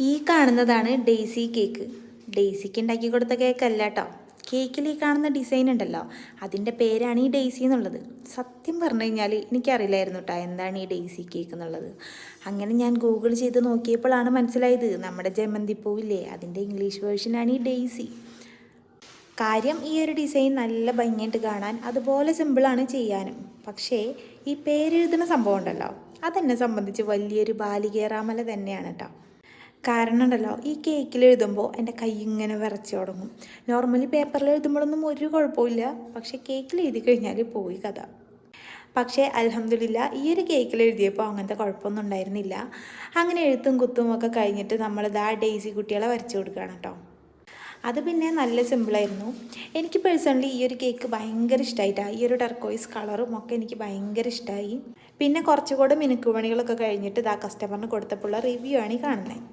ഈ കാണുന്നതാണ് Daisy cake. ഡെയ്സിക്ക് ഉണ്ടാക്കി കൊടുത്ത കേക്കല്ല കേട്ടോ. കേക്കിൽ ഈ കാണുന്ന ഡിസൈൻ ഉണ്ടല്ലോ, അതിൻ്റെ പേരാണ് ഈ ഡെയ്സി എന്നുള്ളത്. സത്യം പറഞ്ഞു കഴിഞ്ഞാൽ എനിക്കറിയില്ലായിരുന്നു കേട്ടോ എന്താണ് ഈ ഡെയ്സി കേക്ക് എന്നുള്ളത്. അങ്ങനെ ഞാൻ ഗൂഗിൾ ചെയ്ത് നോക്കിയപ്പോഴാണ് മനസ്സിലായത്, നമ്മുടെ ജമന്തിപ്പൂവില്ലേ അതിൻ്റെ ഇംഗ്ലീഷ് വേർഷനാണ് ഈ ഡെയ്സി. കാര്യം ഈ ഒരു ഡിസൈൻ നല്ല ഭംഗിയായിട്ട് കാണാൻ, അതുപോലെ സിമ്പിളാണ് ചെയ്യാനും. പക്ഷേ ഈ പേരെഴുതുന്ന സംഭവം ഉണ്ടല്ലോ, അതെന്നെ സംബന്ധിച്ച് വലിയൊരു ബാലികേറാമല തന്നെയാണ് കേട്ടോ. കാരണം ഉണ്ടല്ലോ, ഈ കേക്കിൽ എഴുതുമ്പോൾ എൻ്റെ കൈ ഇങ്ങനെ വിറച്ച് തുടങ്ങും. നോർമലി പേപ്പറിൽ എഴുതുമ്പോഴൊന്നും ഒരു കുഴപ്പമില്ല, പക്ഷേ കേക്കിൽ എഴുതി കഴിഞ്ഞാൽ പോയി കഥ. പക്ഷേ അൽഹംദുലില്ലാ ഈ ഒരു കേക്കിൽ എഴുതിയപ്പോൾ അങ്ങനത്തെ കുഴപ്പമൊന്നും ഉണ്ടായിരുന്നില്ല. അങ്ങനെ എഴുത്തും കുത്തും ഒക്കെ കഴിഞ്ഞിട്ട് നമ്മളിതാ ഡെയ്സി കുട്ടികളെ വരച്ചു കൊടുക്കുകയാണ് കേട്ടോ. അത് പിന്നെ നല്ല സിമ്പിളായിരുന്നു. എനിക്ക് പേഴ്സണലി ഈ ഒരു കേക്ക് ഭയങ്കര ഇഷ്ടമായിട്ടാണ്. ഈ ഒരു ടർക്കോയിസ് കളറും ഒക്കെ എനിക്ക് ഭയങ്കര ഇഷ്ടമായി. പിന്നെ കുറച്ചുകൂടെ മിനുക്കുപണികളൊക്കെ കഴിഞ്ഞിട്ട് ഇതാ കസ്റ്റമറിന് കൊടുത്തപ്പോഴുള്ള റിവ്യൂ ആണ് ഈ കാണുന്നത്.